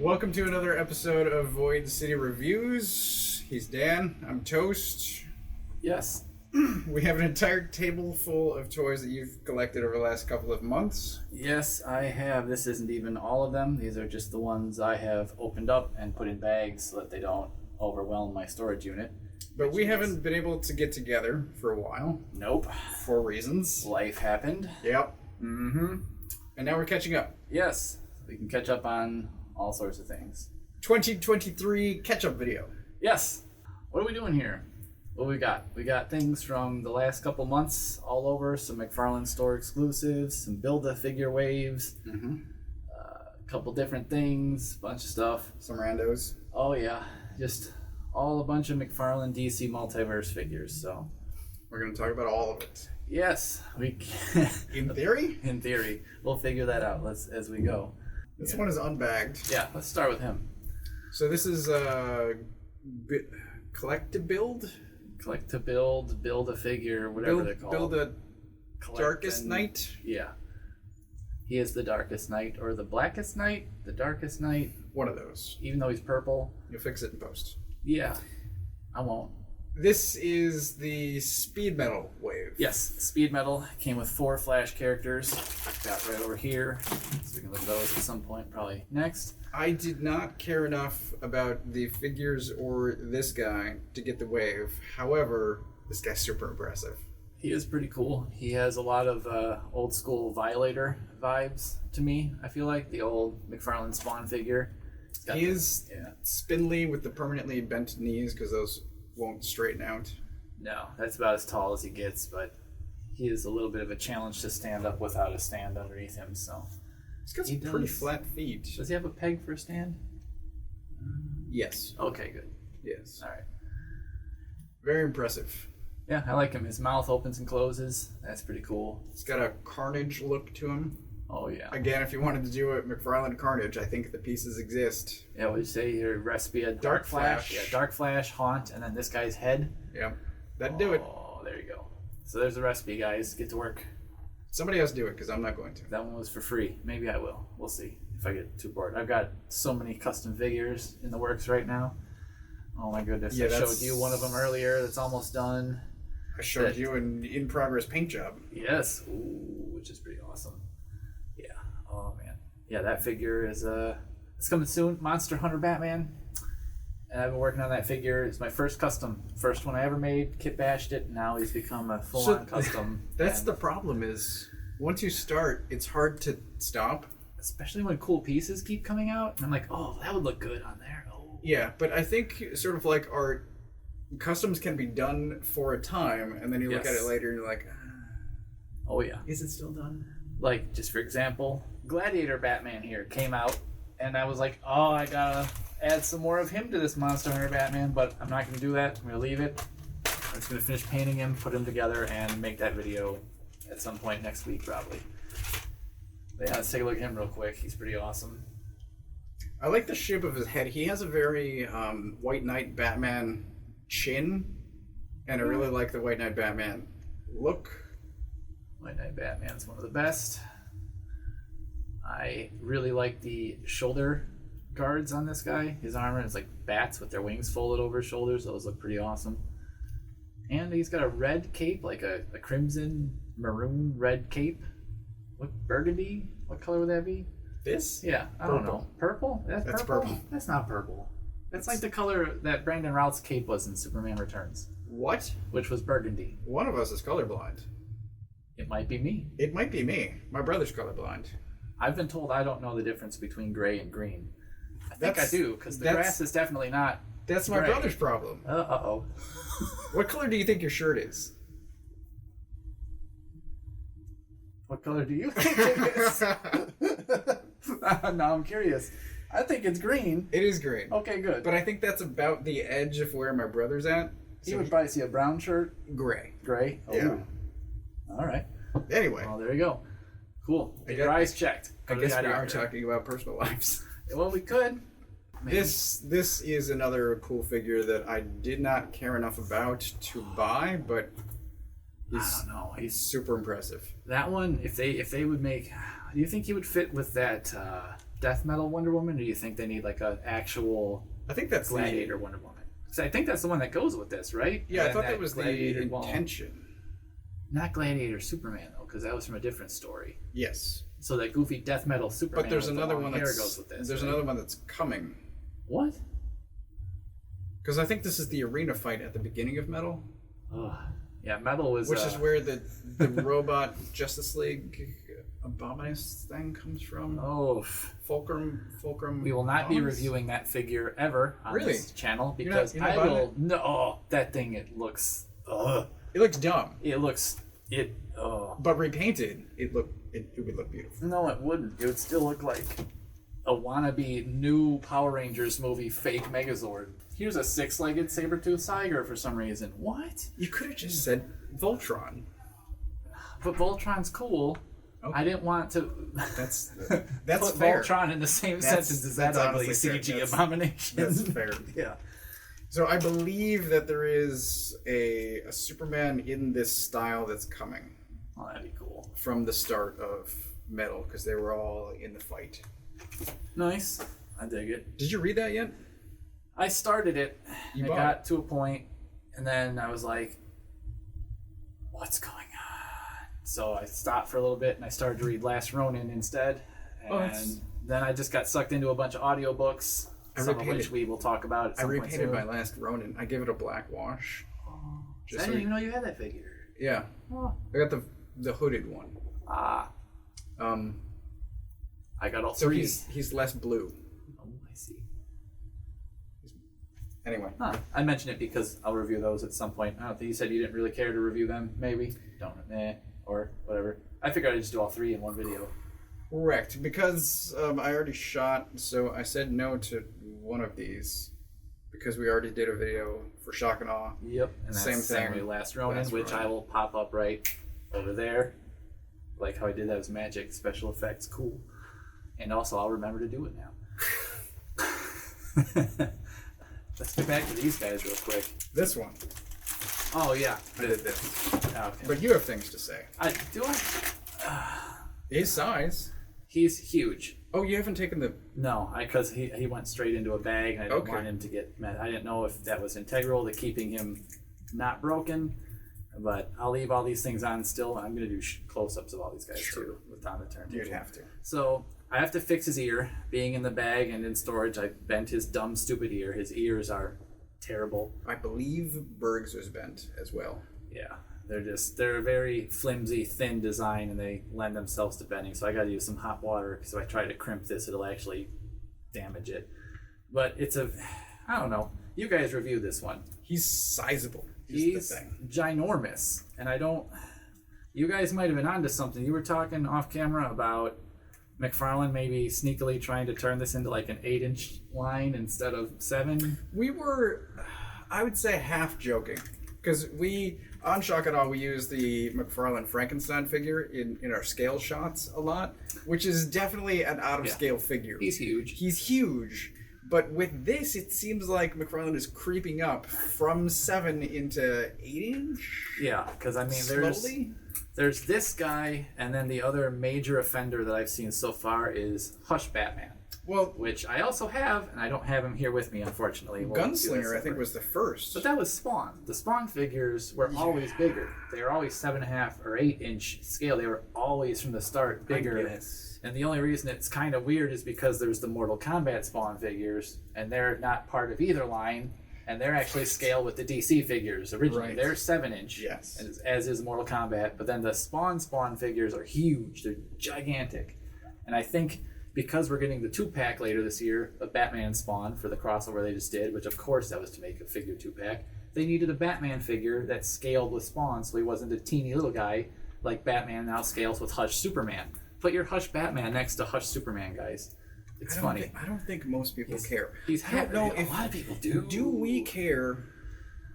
Welcome to another episode of Void City Reviews. He's Dan. I'm Toast. Yes. We have an entire table full of toys that you've collected over the last couple of months. Yes, I have. This isn't even all of them. These are just the ones I have opened up and put in bags so that they don't overwhelm my storage unit. But we haven't been able to get together for a while. Nope. For reasons. Life happened. Yep. Mm-hmm. And now we're catching up. Yes. We can catch up on all sorts of things. 2023 catch-up video. Yes. What are we doing here? What we got? We got things from the last couple months all over. Some McFarlane store exclusives, some Build-A-Figure waves, a couple different things, bunch of stuff. Some randos. Oh yeah, just all a bunch of McFarlane DC Multiverse figures. So we're going to talk about all of it. Yes, we can. In theory? In theory. We'll figure that out as we go. This one is unbagged. Yeah, let's start with him. So this is collect to build? Collect to build, build a figure, whatever they're called. Build a Darkest Night? Yeah. He is the Darkest Night, or the Blackest Night, the Darkest Night. One of those. Even though he's purple. You'll fix it in post. Yeah, I won't. This is the Speed Metal wave. Yes, Speed Metal came with 4 Flash characters. Got right over here, so we can look at those at some point, probably next. I did not care enough about the figures or this guy to get the wave. However, this guy's super impressive. He is pretty cool. He has a lot of old school Violator vibes to me, I feel like. The old McFarlane Spawn figure. He is spindly with the permanently bent knees because those won't straighten out. No, that's about as tall as he gets, but he is a little bit of a challenge to stand up without a stand underneath him. So he's got some pretty flat feet. Does he have a peg for a stand? Yes. Okay, good. Yes. All right. Very impressive. Yeah, I like him. His mouth opens and closes. That's pretty cool. He's got a Carnage look to him. Oh, yeah. Again, if you wanted to do a McFarlane Carnage, I think the pieces exist. Yeah, what would you say your recipe? A Dark Flash. Yeah, Dark Flash, Haunt, and then this guy's head. Yeah, that'd do it. Oh, there you go. So there's the recipe, guys. Get to work. Somebody else do it, because I'm not going to. That one was for free. Maybe I will. We'll see if I get too bored. I've got so many custom figures in the works right now. Oh, my goodness. Yeah, I showed you one of them earlier that's almost done. I showed you an in-progress paint job. Yes, ooh, which is pretty awesome. Yeah. Oh man. Yeah, that figure is it's coming soon. Monster Hunter Batman. And I've been working on that figure. It's my first custom, first one I ever made. Kit bashed it. Now he's become a full-on custom. That's the problem. Is once you start, it's hard to stop. Especially when cool pieces keep coming out, and I'm like, oh, that would look good on there. Oh. Yeah, but I think sort of like art. Customs can be done for a time, and then you look at it later and you're like, oh yeah, is it still done? Like, just for example, Gladiator Batman here came out, and I was like, oh, I gotta add some more of him to this Monster Hunter Batman, but I'm not gonna do that. I'm gonna leave it. I'm just gonna finish painting him, put him together, and make that video at some point next week, probably. But yeah, let's take a look at him real quick. He's pretty awesome. I like the shape of his head. He has a very White Knight Batman chin, and I really like the White Knight Batman look. White Knight Batman's one of the best. I really like the shoulder guards on this guy. His armor is like bats with their wings folded over his shoulders. Those look pretty awesome. And he's got a red cape, like a crimson maroon red cape. What, burgundy? What color would that be? This? Yeah, I don't know. Purple? That's purple? That's not purple. That's like the color that Brandon Routh's cape was in Superman Returns. What? Which was burgundy. One of us is colorblind. It might be me. It might be me. My brother's colorblind. I've been told I don't know the difference between gray and green. I think I do, because the grass is definitely not That's my gray. brother's problem. Uh-oh. What color do you think your shirt is? What color do you think it is? Now I'm curious. I think it's green. It is green. Okay, good. But I think that's about the edge of where my brother's at. So you would probably see a brown shirt. Gray. Gray? Oh. Yeah. All right. Anyway. Well, there you go. Cool. Get your eyes checked. I guess we are talking about personal lives. Well, we could. Maybe. This is another cool figure that I did not care enough about to buy, but I don't know. He's super impressive. That one, if they would make, do you think he would fit with that death metal Wonder Woman, or do you think they need like an actual I think that's Gladiator Wonder Woman? So I think that's the one that goes with this, right? Yeah, and I thought that was the Gladiator intention. Not Gladiator Superman though, because that was from a different story. Yes. So that goofy death metal Superman. But there's with another the long one hair that's goes with this. there's right? another one that's coming. What? Because I think this is the arena fight at the beginning of Metal, Ugh. Yeah, metal was. which is where the robot Justice League Abominus thing comes from. Oh. Fulcrum. We will not be Abominus? reviewing that figure ever on Really? this channel You're because not I buying will. it? No, oh, that thing. It looks. Ugh. It looks dumb, It looks. It. Oh. but repainted, it would look beautiful. No, it wouldn't. It would still look like a wannabe new Power Rangers movie fake Megazord. Here's a six-legged saber-toothed tiger for some reason. What? You could have just said Voltron. But Voltron's cool. Okay. I didn't want to That's put fair. Voltron in the same That's- sentence as that that's ugly honestly fair. CG That's- abomination. That's fair. Yeah. So I believe that there is a Superman in this style that's coming Oh, that'd be cool. from the start of Metal, because they were all in the fight. Nice. I dig it. Did you read that yet? I started it. You I bought got to a point, and then I was like, "What's going on?" So I stopped for a little bit, and I started to read Last Ronin instead. Oh, And that's- then I just got sucked into a bunch of audiobooks, I some of repainted- which we will talk about at I some point repainted soon. my last Ronin. I gave it a black wash. I didn't even know you had that figure. Yeah, Oh. I got the hooded one. Ah, I got all So three. he's less blue. Oh, I see. Anyway, Huh. I mentioned it because I'll review those at some point. I don't think you said you didn't really care to review them, maybe? Don't, or whatever. I figured I'd just do all three in one video. correct. Because I already shot, so I said no to one of these because we already did a video for Shock and Awe. Yep. And that's Same thing. Samurai Last Ronin, Last which Ronin. I will pop up right over there. Like how I did that was magic, special effects, cool. And also I'll remember to do it now. Let's get back to these guys real quick. This one, Oh yeah. I did this. Okay. But you have things to say. Do I? His size. He's huge. Oh, you haven't taken the... No, because he went straight into a bag, and I didn't Okay. want him to get mad. I didn't know if that was integral to keeping him not broken, but I'll leave all these things on still. I'm going to do close-ups of all these guys Sure. too with on the turntable. You'd have to. So I have to fix his ear. Being in the bag and in storage, I bent his dumb, stupid ear. His ears are terrible. I believe Berg's was bent as well. Yeah, they're a very flimsy, thin design, and they lend themselves to bending. So I got to use some hot water because if I try to crimp this, it'll actually damage it. But I don't know. You guys review this one. He's sizable. He's the thing. ginormous, and I don't. You guys might have been onto something. You were talking off camera about McFarlane maybe sneakily trying to turn this into like an 8-inch line instead of 7. We were, I would say, half joking. Because on Shock and Awe, we use the McFarlane Frankenstein figure in our scale shots a lot, which is definitely an out-of-scale figure. He's huge. He's huge. But with this, it seems like McFarlane is creeping up from 7 into 8-inch? Yeah, because I mean, Slowly? there's this guy, and then the other major offender that I've seen so far is Hush Batman, Well, which I also have, and I don't have him here with me, unfortunately. We'll do that Gunslinger, I think, separate. was the first. But that was Spawn. The Spawn figures were always bigger. They were always 7.5 or 8-inch scale. They were always from the start bigger. guess. And the only reason it's kind of weird is because there's the Mortal Kombat Spawn figures, and they're not part of either line, and they're actually scaled with the DC figures. Originally, Right. they're 7-inch, Yes. as is Mortal Kombat. But then the Spawn figures are huge. They're gigantic. And I think because we're getting the 2-pack later this year of Batman Spawn for the crossover they just did, which of course that was to make a figure 2-pack, they needed a Batman figure that scaled with Spawn, so he wasn't a teeny little guy like Batman now scales with Hush Superman. Put your Hush Batman next to Hush Superman, guys. It's funny. I don't think most people care. He's I don't know a if lot of people do. Do we care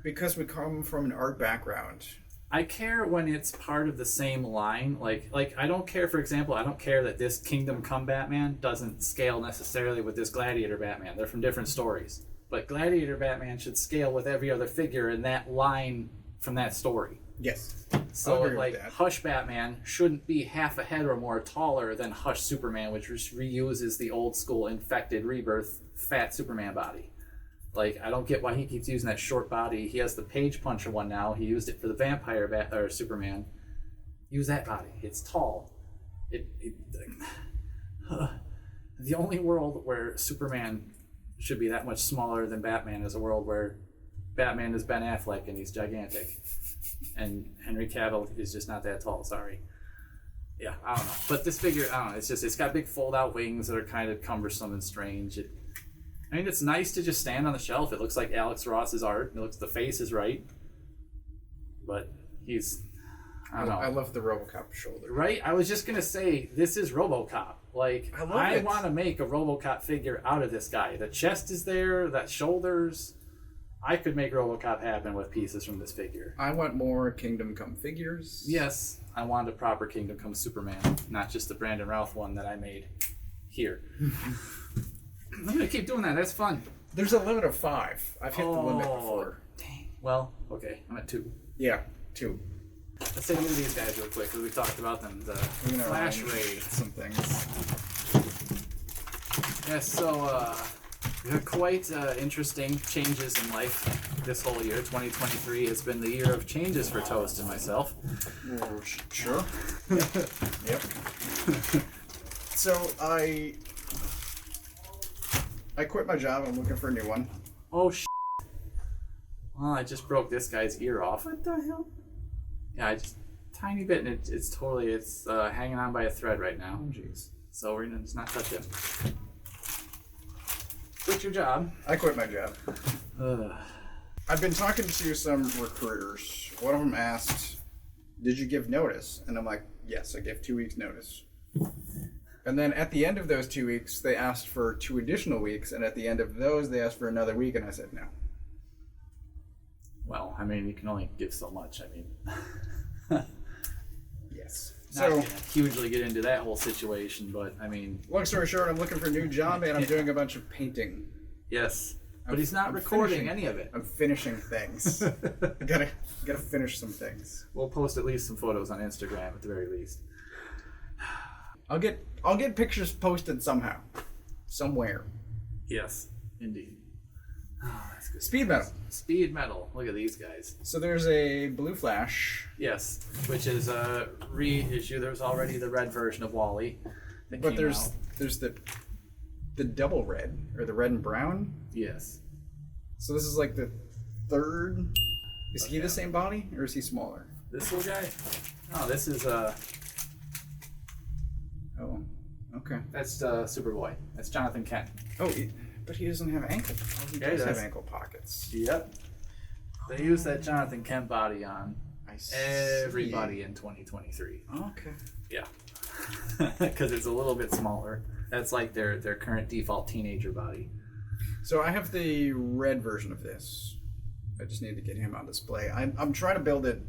because we come from an art background? I care when it's part of the same line. Like I don't care, for example, I don't care that this Kingdom Come Batman doesn't scale necessarily with this Gladiator Batman. They're from different stories. But Gladiator Batman should scale with every other figure in that line from that story. Yes. So I'll agree like with that. Hush Batman shouldn't be half a head or more taller than Hush Superman, which reuses the old school infected rebirth fat Superman body. Like, I don't get why he keeps using that short body. He has the Page Puncher one now. He used it for the Vampire or Superman. Use that body. It's tall. The only world where Superman should be that much smaller than Batman is a world where Batman is Ben Affleck and he's gigantic. And Henry Cavill is just not that tall, sorry. Yeah, I don't know. But this figure, I don't know, it's got big fold-out wings that are kind of cumbersome and strange. I mean, it's nice to just stand on the shelf. It looks like Alex Ross's art. The face is right. But he's, I don't know. I love the RoboCop shoulder. Right? I was just going to say, this is RoboCop. Like, I want to make a RoboCop figure out of this guy. The chest is there, that shoulders. I could make RoboCop happen with pieces from this figure. I want more Kingdom Come figures. Yes, I wanted a proper Kingdom Come Superman, not just the Brandon Routh one that I made here. I'm going to keep doing that. That's fun. There's a limit of 5. I've hit the limit before. Dang. Well, okay. I'm at 2. Yeah, 2. Let's take a look at these guys real quick, because we talked about them. The Flash Ray. Some things. Yes, so we had quite interesting changes in life this whole year. 2023 has been the year of changes for Toast and myself. Sure. Yep. So I quit my job. I'm looking for a new one. Oh, well, I just broke this guy's ear off. What the hell? Yeah, I just tiny bit, and it's hanging on by a thread right now. Oh, jeez. So we're gonna just not touch it. Quit your job. I quit my job. I've been talking to some recruiters. One of them asked, "Did you give notice?" And I'm like, "Yes, I gave 2 weeks notice." And then at the end of those 2 weeks, they asked for 2 additional weeks, and at the end of those, they asked for another week, and I said no. Well, I mean, you can only give so much. I mean, yes. Not gonna hugely get into that whole situation, but I mean, long story short, I'm looking for a new job, and I'm doing a bunch of painting. Yes, but he's not recording any of it. I'm finishing things. I gotta finish some things. We'll post at least some photos on Instagram at the very least. I'll get pictures posted somehow, somewhere. Yes, indeed. Oh, that's good. Speed metal. Speed metal. Look at these guys. So there's a Blue Flash. Yes, which is a reissue. There's already the red version of Wally. But there's the double red, or the red and brown. Yes. So this is like the third. Is he the same body, or is he smaller? This little guy? Oh, this is Oh, okay. That's Superboy. That's Jonathan Kent. Oh, but he doesn't have ankle. Oh, he does have ankle pockets. Yep. They use that Jonathan Kent body on everybody in 2023. Okay. Yeah. Because it's a little bit smaller. That's like their current default teenager body. So I have the red version of this. I just need to get him on display. I'm trying to build it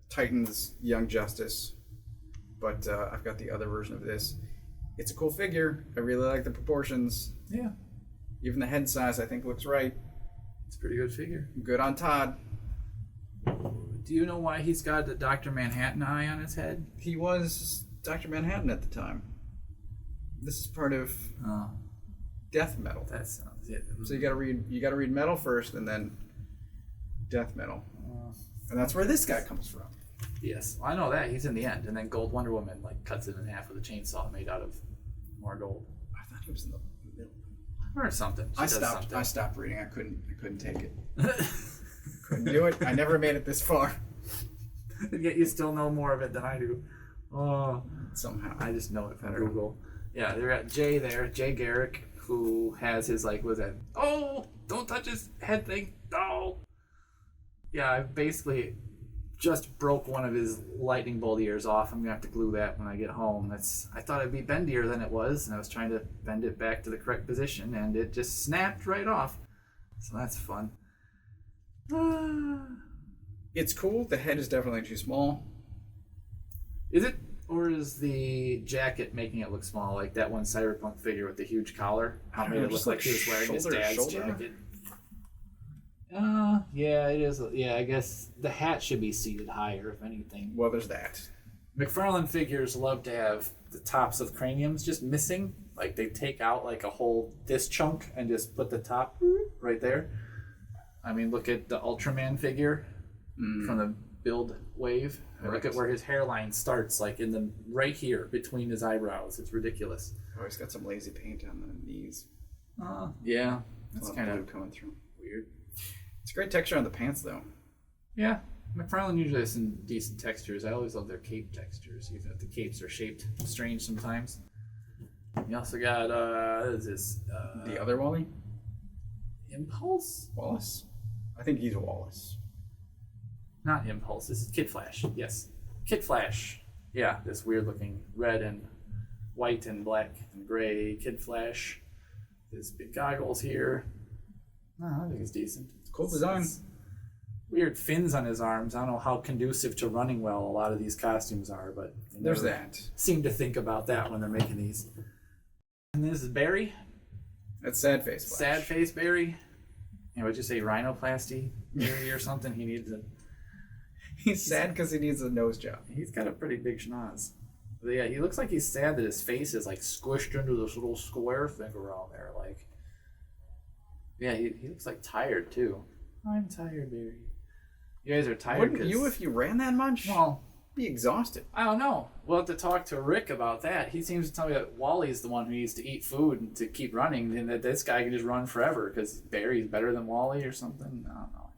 Titans Young Justice, but I've got the other version of this. It's a cool figure. I really like the proportions. Yeah. Even the head size I think looks right. It's a pretty good figure. Good on Todd. Do you know why he's got the Dr. Manhattan eye on his head? He was Dr. Manhattan at the time. This is part of death metal. That sounds it. So you gotta read metal first and then death metal. And that's where this guy comes from. Yes, well, I know that. He's in the end. And then Gold Wonder Woman cuts it in half with a chainsaw made out of more gold. I thought he was in the middle. Or something. I stopped reading. I couldn't take it. Couldn't do it. I never made it this far. Yet you still know more of it than I do. Oh, somehow. I just know it from Google. Yeah, they're at Jay there, Jay Garrick, who has his was that? Oh, don't touch his head thing. Oh. Yeah, I basically just broke one of his lightning bolt ears off. I'm gonna have to glue that when I get home. I thought it'd be bendier than it was, and I was trying to bend it back to the correct position, and it just snapped right off. So that's fun. It's cool. The head is definitely too small. Is it? Or is the jacket making it look small, like that one cyberpunk figure with the huge collar? How made it look like he was wearing his dad's jacket? Yeah, it is. Yeah, I guess the hat should be seated higher, if anything. Well, there's that. McFarlane figures love to have the tops of craniums just missing. Like they take out like a whole this chunk and just put the top right there. I mean, look at the Ultraman figure from the build wave. Right. Look at where his hairline starts, like in the right here between his eyebrows. It's ridiculous. Oh, he's got some lazy paint on the knees. Yeah, that's kind of coming through. Weird. It's a great texture on the pants, though. Yeah, McFarlane usually has some decent textures. I always love their cape textures, even if the capes are shaped strange sometimes. You also got what is this? The other Wally? Impulse? Wallace? I think he's Wallace. Not Impulse. This is Kid Flash. Yes, Kid Flash. Yeah, this weird looking red and white and black and gray Kid Flash. His big goggles here. No, I think it's decent. Cool design. It's weird fins on his arms. I don't know how conducive to running well a lot of these costumes are, but there's that. Seem to think about that when they're making these. And this is Barry. That's sad face. Flash. Sad face Barry. You know, would you say rhinoplasty Barry or something? He needs a. He's sad because he needs a nose job. He's got a pretty big schnoz. But yeah, he looks like he's sad that his face is like squished into this little square thing around there. Like, yeah, he looks like tired too. I'm tired, Barry. You guys are tired. Wouldn't you if you ran that much? Well, be exhausted. I don't know. We'll have to talk to Rick about that. He seems to tell me that Wally's the one who needs to eat food and to keep running, and that this guy can just run forever because Barry's better than Wally or something. I don't know.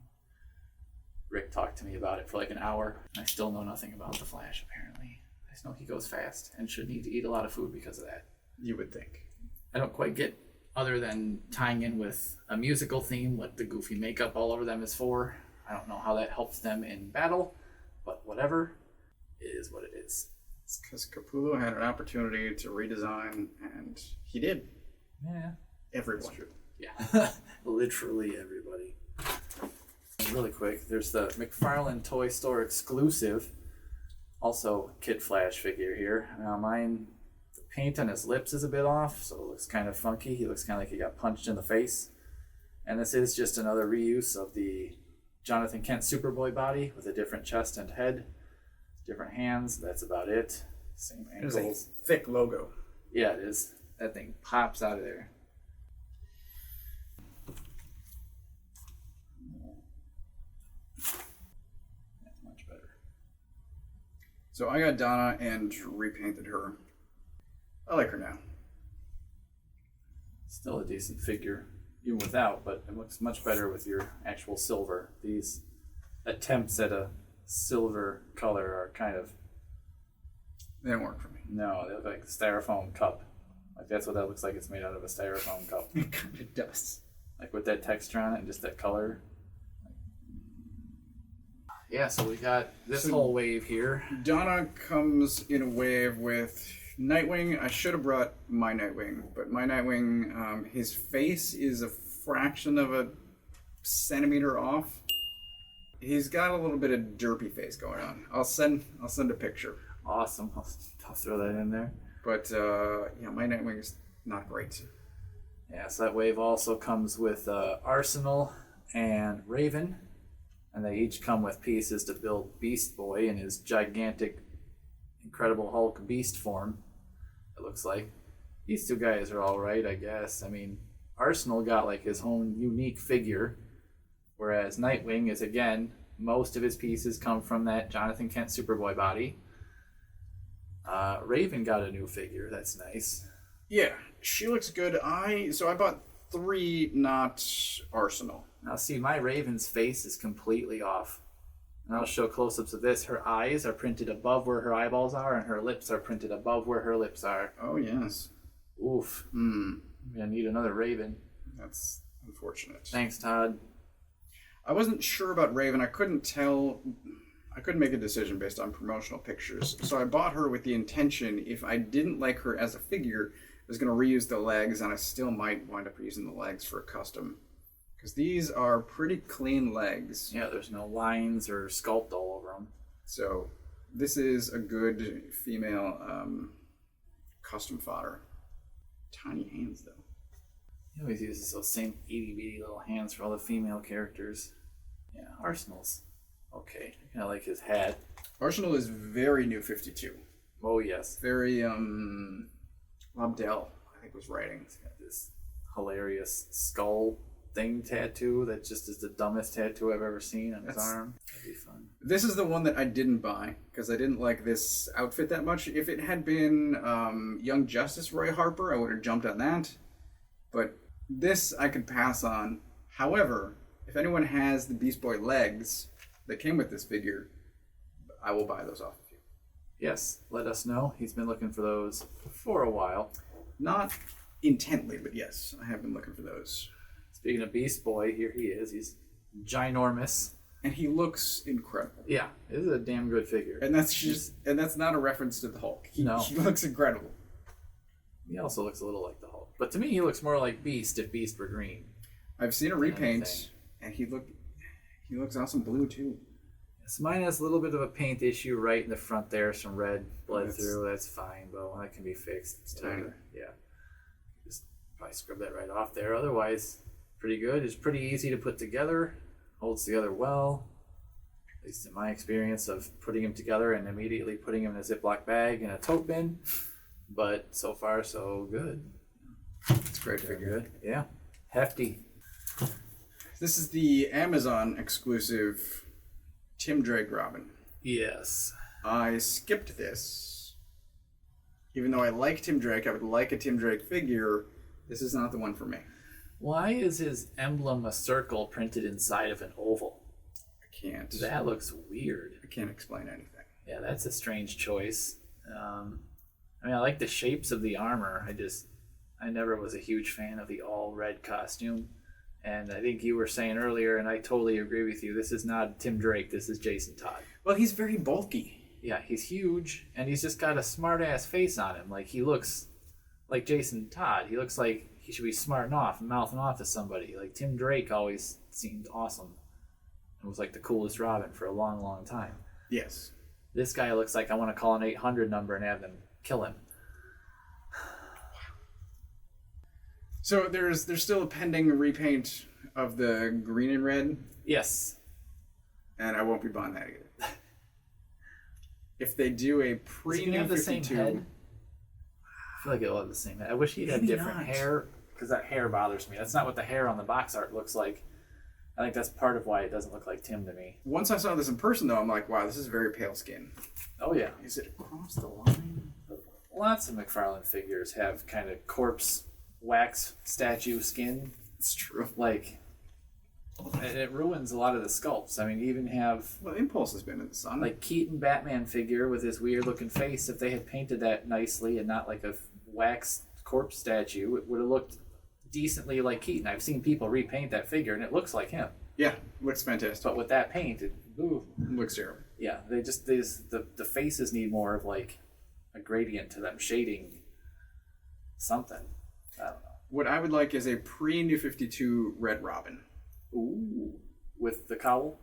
Rick talked to me about it for like an hour. I still know nothing about the Flash, apparently. I just know he goes fast and should need to eat a lot of food because of that. You would think. I don't quite get, other than tying in with a musical theme, what the goofy makeup all over them is for. I don't know how that helps them in battle, but whatever. It is what it is. It's because Capullo had an opportunity to redesign, and he did. Yeah. Everyone. That's true. Yeah. Literally everybody. Really quick, there's the McFarlane Toy Store Exclusive, also Kid Flash figure here. Now mine, the paint on his lips is a bit off, so it looks kind of funky. He looks kind of like he got punched in the face. And this is just another reuse of the Jonathan Kent Superboy body with a different chest and head, different hands. That's about it. Same ankles. There's a thick logo. Yeah, it is. That thing pops out of there. So I got Donna and repainted her. I like her now. Still a decent figure, even without, but it looks much better with your actual silver. These attempts at a silver color are kind of... They don't work for me. No, they look like a styrofoam cup. Like that's what that looks like. It's made out of a styrofoam cup. It kind of does. Like with that texture on it and just that color. Yeah, so we got this whole wave here. Donna comes in a wave with Nightwing. I should have brought my Nightwing, but my Nightwing, his face is a fraction of a centimeter off. He's got a little bit of derpy face going on. I'll send a picture. Awesome. I'll throw that in there. But yeah, my Nightwing is not great. Yeah, so that wave also comes with Arsenal and Raven. And they each come with pieces to build Beast Boy in his gigantic, Incredible Hulk beast form, it looks like. These two guys are alright, I guess. I mean, Arsenal got like his own unique figure, whereas Nightwing is, again, most of his pieces come from that Jonathan Kent Superboy body. Raven got a new figure, that's nice. Yeah, she looks good. So I bought 3, not Arsenal. Now see, my Raven's face is completely off. And I'll show close-ups of this. Her eyes are printed above where her eyeballs are, and her lips are printed above where her lips are. Oh, yes. Oof. I'm gonna need another Raven. That's unfortunate. Thanks, Todd. I wasn't sure about Raven. I couldn't make a decision based on promotional pictures. So I bought her with the intention, if I didn't like her as a figure, I was going to reuse the legs, and I still might wind up using the legs for a custom. Because these are pretty clean legs. Yeah, there's no lines or sculpt all over them. So this is a good female custom fodder. Tiny hands, though. He always uses those same itty bitty little hands for all the female characters. Yeah, Arsenal's okay. I kind of like his hat. Arsenal is very New 52. Oh yes, Very Lobdell, I think, was writing. he's got this hilarious skull thing tattoo that just is the dumbest tattoo I've ever seen on his arm. That'd be fun. This is the one that I didn't buy because I didn't like this outfit that much. If it had been Young Justice Roy Harper, I would have jumped on that. But this I could pass on. However, if anyone has the Beast Boy legs that came with this figure, I will buy those off of you. Yes, let us know. He's been looking for those for a while. Not intently, but yes, I have been looking for those. Speaking of Beast Boy, here he is. He's ginormous. And he looks incredible. Yeah, this is a damn good figure. And that's not a reference to the Hulk. He looks incredible. He also looks a little like the Hulk. But to me, he looks more like Beast if Beast were green. I've seen a repaint, and he looks awesome blue too. Yes, mine has a little bit of a paint issue right in the front there. Some red bled through. That's fine, but that can be fixed. It's minor. Yeah. Just probably scrub that right off there. Otherwise, pretty good. It's pretty easy to put together. Holds together well. At least in my experience of putting him together and immediately putting him in a Ziploc bag in a tote bin. But so far, so good. It's a great figure. Good. Yeah. Hefty. This is the Amazon exclusive Tim Drake Robin. Yes. I skipped this. Even though I like Tim Drake, I would like a Tim Drake figure. This is not the one for me. Why is his emblem a circle printed inside of an oval? I can't. That looks weird. I can't explain anything. Yeah, that's a strange choice. I mean, I like the shapes of the armor. I never was a huge fan of the all red costume. And I think you were saying earlier, and I totally agree with you, this is not Tim Drake, this is Jason Todd. Well, he's very bulky. Yeah, he's huge, and he's just got a smart-ass face on him. Like, he looks like Jason Todd. He looks like he should be smarting off and mouthing off to somebody. Like, Tim Drake always seemed awesome. It was like the coolest Robin for a long, long time. Yes. This guy looks like I want to call an 800 number and have them kill him. So there's still a pending repaint of the green and red. Yes. And I won't be buying that either. If they do a pre-New 52... the same head? I feel like it'll have the same head. I wish he'd have different hair, because that hair bothers me. That's not what the hair on the box art looks like. I think that's part of why it doesn't look like Tim to me. Once I saw this in person, though, I'm like, wow, this is very pale skin. Oh, yeah. Is it across the line? Lots of McFarlane figures have kind of corpse wax statue skin. It's true. Like, it ruins a lot of the sculpts. I mean, you even have... Well, Impulse has been in the sun. Like Keaton Batman figure with his weird looking face. If they had painted that nicely and not like a wax corpse statue, it would have looked decently like Keaton. I've seen people repaint that figure and it looks like him. Yeah, looks fantastic. But with that paint, it looks terrible. Yeah, the faces need more of like a gradient to them, shading something. I don't know. What I would like is a pre-New 52 Red Robin. Ooh, with the cowl?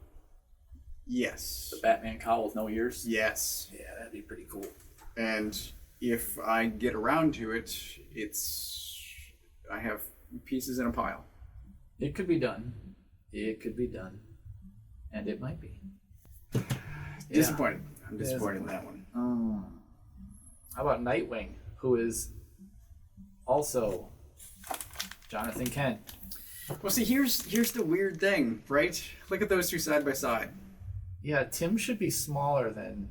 Yes. The Batman cowl with no ears? Yes. Yeah, that'd be pretty cool. And if I get around to it, I have pieces in a pile. It could be done. It could be done. And it might be. Disappointed. I'm disappointed in that one. How about Nightwing, who is also Jonathan Kent? Well, see, here's the weird thing, right? Look at those two side by side. Yeah, Tim should be smaller than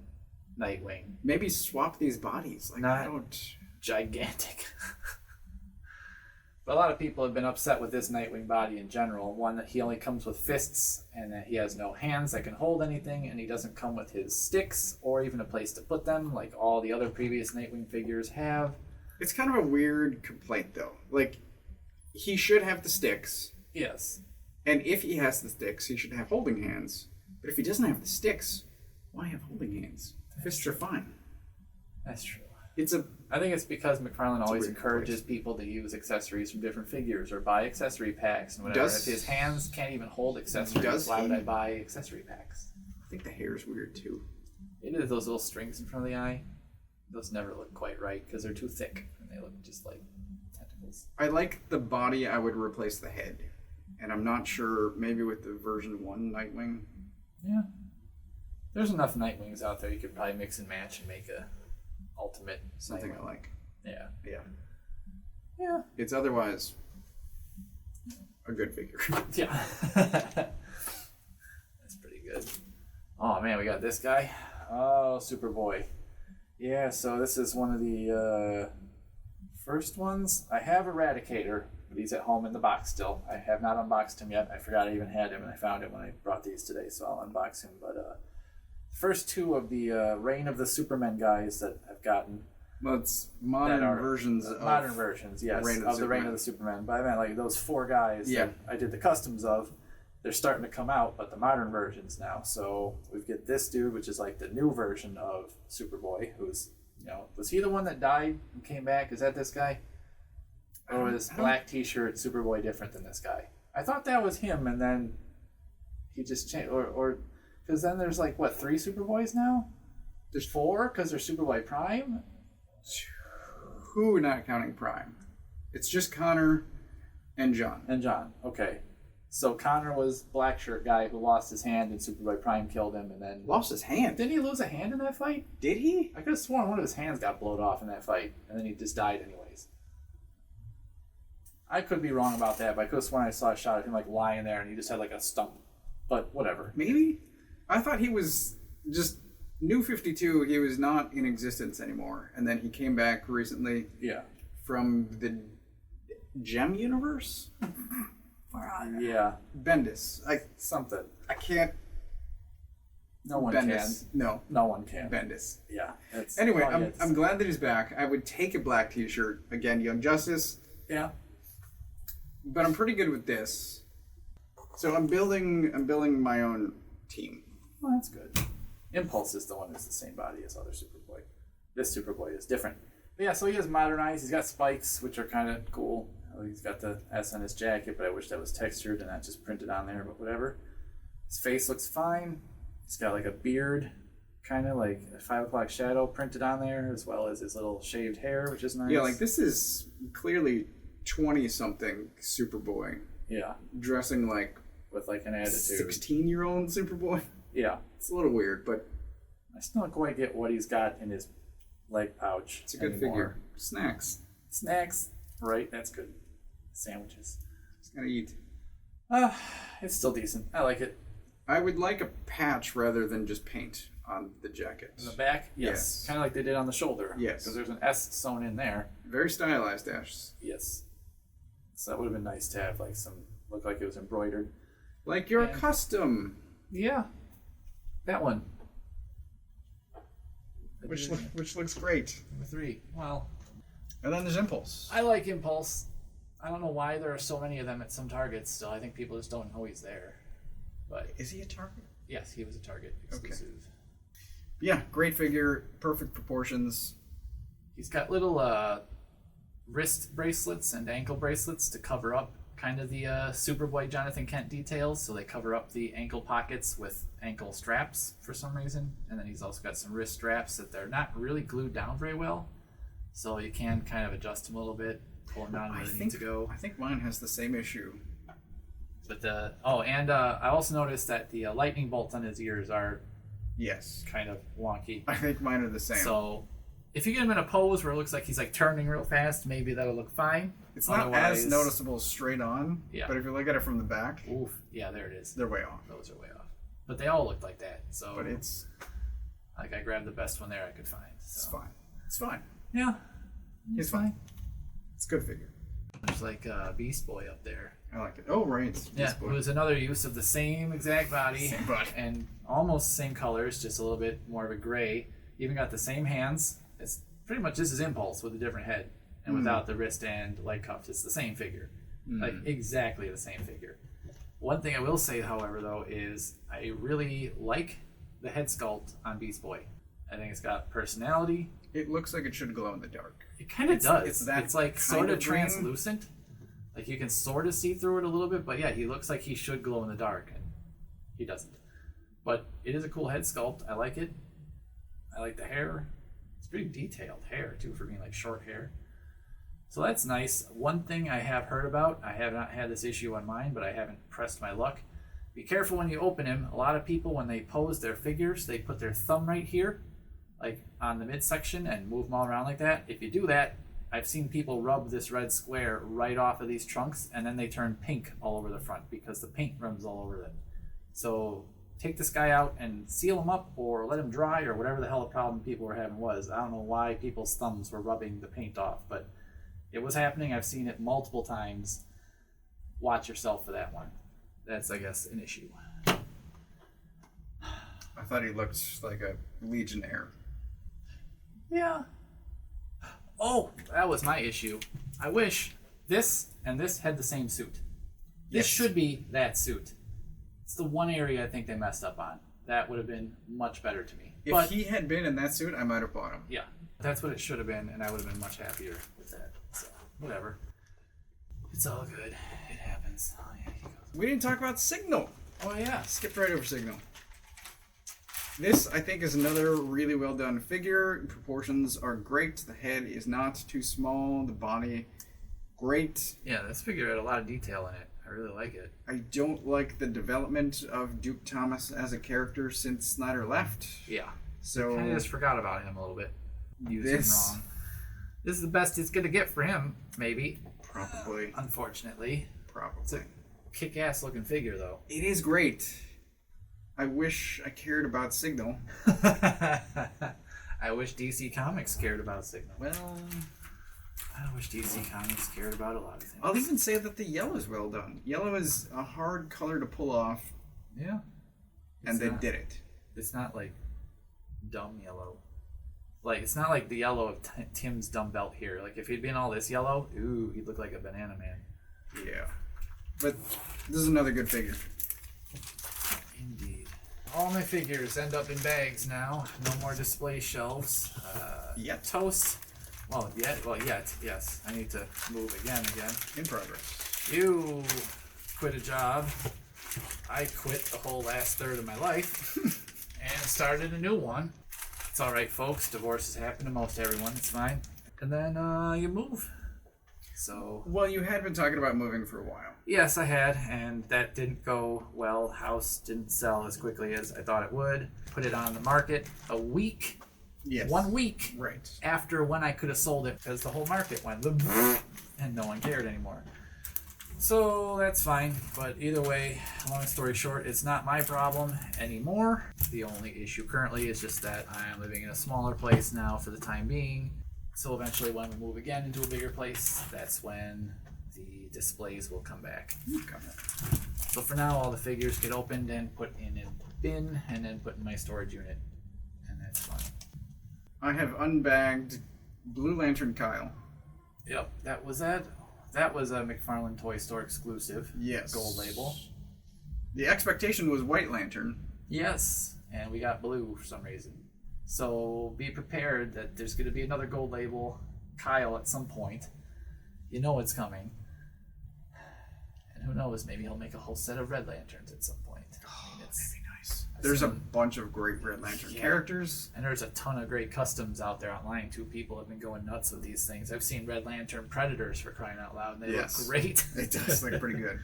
Nightwing. Maybe swap these bodies. Like, Not I don't... gigantic. But a lot of people have been upset with this Nightwing body in general. One, that he only comes with fists, and that he has no hands that can hold anything, and he doesn't come with his sticks, or even a place to put them, like all the other previous Nightwing figures have. It's kind of a weird complaint, though. Like, he should have the sticks. Yes. And if he has the sticks, he should have holding hands. But if he doesn't have the sticks, why have holding hands? The fists are fine. That's true. I think it's because McFarlane always encourages people to use accessories from different figures or buy accessory packs and whatever. If his hands can't even hold accessories, why would I buy accessory packs? I think the hair is weird too. It is those little strings in front of the eye. Those never look quite right because they're too thick and they look just like tentacles. I like the body. I would replace the head, and I'm not sure. Maybe with the version 1 Nightwing. Yeah. There's enough Nightwings out there. You could probably mix and match and make a ultimate Something Nightwing. I like. Yeah. Yeah. Yeah. It's otherwise a good figure. Yeah. That's pretty good. Oh man, we got this guy. Oh, Superboy. Yeah, so this is one of the first ones. I have Eradicator, but he's at home in the box still. I have not unboxed him yet. I forgot I even had him, and I found it when I brought these today, so I'll unbox him. But first two of the Reign of the Supermen guys that I've gotten. Well, it's modern versions of modern versions, yes, of the Reign of the Superman. But I meant like those 4 guys that I did the customs of. They're starting to come out, but the modern versions now. So we get this dude, which is like the new version of Superboy, who's, was he the one that died and came back? Is that this guy? Or was black t-shirt Superboy different than this guy? I thought that was him, and then he just changed. Or because then there's like, what, 3 Superboys now? There's 4 because there's Superboy Prime? 2, not counting Prime. It's just Connor and John. And John, okay. So Connor was black shirt guy who lost his hand and Superboy Prime killed him, and then Lost his hand. didn't he lose a hand in that fight? Did he? I could have sworn one of his hands got blowed off in that fight, and then he just died anyways. I could be wrong about that, but I could have sworn I saw a shot of him like lying there, and he just had like a stump. But whatever. Maybe? I thought he was just New 52. He was not in existence anymore, and then he came back recently. Yeah. From the Gem universe. Yeah. Bendis. Something. I can't. No one Bendis. can. No. No one can. Bendis. Yeah. Anyway, I'm glad that he's back. I would take a black t-shirt. Again, Young Justice. Yeah. But I'm pretty good with this. So I'm building my own team. Well, that's good. Impulse is the one that's the same body as other Superboy. This Superboy is different. But yeah, so he has modernized. He's got spikes, which are kind of cool. He's got the S on his jacket, but I wish that was textured and not just printed on there, but whatever. His face looks fine. He's got like a beard, kind of like a 5 o'clock shadow printed on there, as well as his little shaved hair, which is nice. Yeah, like this is clearly 20-something Superboy. Yeah. Dressing like with like an attitude. 16-year-old Superboy. Yeah. It's a little weird, but I still don't quite get what he's got in his leg pouch. It's a good figure. Snacks. Snacks. Right, that's good. Sandwiches. Just gotta eat. It's still decent. I like it. I would like a patch rather than just paint on the jacket. In the back? Yes. Kind of like they did on the shoulder. Yes. Because there's an S sewn in there. Very stylized, Ash. Yes. So that would have been nice to have like some, look like it was embroidered. Like your custom. Yeah. That one. Which looks great. Number 3. Well. And then there's Impulse. I like Impulse. I don't know why there are so many of them at some Targets still. I think people just don't know he's there. But is he a Target? Yes, he was a Target exclusive. Okay. Yeah, great figure, perfect proportions. He's got little wrist bracelets and ankle bracelets to cover up kind of the Superboy Jonathan Kent details. So they cover up the ankle pockets with ankle straps for some reason. And then he's also got some wrist straps that they're not really glued down very well. So you can kind of adjust them a little bit, pull them down where they need to go. I think mine has the same issue. But I also noticed that the lightning bolts on his ears are kind of wonky. I think mine are the same. So if you get him in a pose where it looks like he's like turning real fast, maybe that'll look fine. It's not as noticeable straight on, but if you look at it from the back, yeah, there it is. They're way off. Those are way off. But they all look like that. So, but it's like I grabbed the best one there I could find. So. It's fine. It's fine. Yeah, it's fine. It's a good figure. There's like Beast Boy up there. I like it. Oh, right. Yeah, it was another use of the same exact body. Same body. And almost the same colors, just a little bit more of a gray. Even got the same hands. It's pretty much this is Impulse with a different head. And without the wrist and leg cuffs, it's the same figure. Like exactly the same figure. One thing I will say, however, though, is I really like the head sculpt on Beast Boy. I think it's got personality. It looks like it should glow in the dark. It kind of does. It's like sort of translucent. Like you can sort of see through it a little bit, but yeah, he looks like he should glow in the dark, and he doesn't. But it is a cool head sculpt. I like it. I like the hair. It's pretty detailed hair too for being like short hair. So that's nice. One thing I have heard about, I have not had this issue on mine, but I haven't pressed my luck. Be careful when you open him. A lot of people, when they pose their figures, they put their thumb right here, like on the midsection, and move them all around like that. If you do that, I've seen people rub this red square right off of these trunks, and then they turn pink all over the front because the paint runs all over them. So take this guy out and seal him up, or let him dry, or whatever the hell the problem people were having was. I don't know why people's thumbs were rubbing the paint off, but it was happening. I've seen it multiple times. Watch yourself for that one. That's, I guess, an issue. I thought he looked like a Legionnaire. Yeah. Oh, that was my issue. I wish this and this had the same suit. This should be that suit. It's the one area I think they messed up on. That would have been much better to me. If he had been in that suit, I might have bought him. Yeah, that's what it should have been, and I would have been much happier with that. So, whatever. It's all good. It happens. Oh, yeah, he goes. We didn't talk about Signal. Oh, yeah. Skipped right over Signal. This, I think, is another really well done figure. Proportions are great. The head is not too small. The body, great. Yeah, this figure had a lot of detail in it. I really like it. I don't like the development of Duke Thomas as a character since Snyder left. Yeah. So I kind of just forgot about him a little bit. Used him this, wrong. This is the best it's going to get for him, maybe. Probably. Unfortunately. Probably. It's a kick-ass looking figure, though. It is great. I wish I cared about Signal. I wish DC Comics cared about Signal. Well, I wish DC Comics cared about a lot of things. I'll even say that the yellow is well done. Yellow is a hard color to pull off. Yeah. And they did it. It's not like dumb yellow. Like, it's not like the yellow of Tim's dumb belt here. Like, if he'd been all this yellow, ooh, he'd look like a banana man. Yeah. But this is another good figure. Indeed. All my figures end up in bags now. No more display shelves. Yet. Toast. Well, yet. Yes. I need to move again. In progress. You quit a job. I quit the whole last third of my life and started a new one. It's all right, folks. Divorces happen to most everyone. It's fine. And then you move. So. Well, you had been talking about moving for a while. Yes, I had, and that didn't go well. House didn't sell as quickly as I thought it would. Put it on the market a week. Yes. 1 week. Right. After when I could have sold it, because the whole market went and no one cared anymore. So that's fine, but either way, long story short, it's not my problem anymore. The only issue currently is just that I am living in a smaller place now for the time being. So eventually when we move again into a bigger place, that's when the displays will come back. So for now, all the figures get opened and put in a bin and then put in my storage unit. And that's fine. I have unbagged Blue Lantern Kyle. Yep, that was a McFarlane Toy Store exclusive. Yes. Gold label. The expectation was White Lantern. Yes, and we got blue for some reason. So be prepared that there's going to be another gold label Kyle at some point. You know it's coming. And who knows, maybe he'll make a whole set of Red Lanterns at some point. I mean, That'd be nice. There's a bunch of great Red Lantern characters. And there's a ton of great customs out there online too. People have been going nuts with these things. I've seen Red Lantern Predators, for crying out loud, and they look great. It does look pretty good.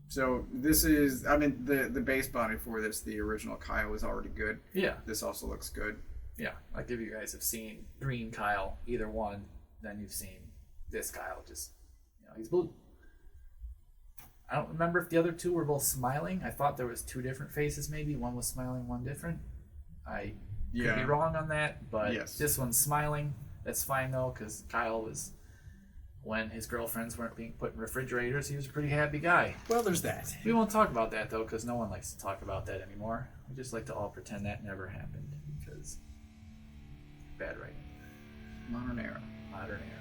So this is, I mean, the base body for this, the original Kyle, was already good. Yeah. This also looks good. Yeah, like if you guys have seen Green Kyle, either one, then you've seen this Kyle. Just, he's blue. I don't remember if the other two were both smiling. I thought there was two different faces maybe. One was smiling, one different. I could be wrong on that, but this one's smiling. That's fine though, because Kyle was, when his girlfriends weren't being put in refrigerators, he was a pretty happy guy. Well, there's that. We won't talk about that though, because no one likes to talk about that anymore. We just like to all pretend that never happened, because bad writing. Modern era. Modern era.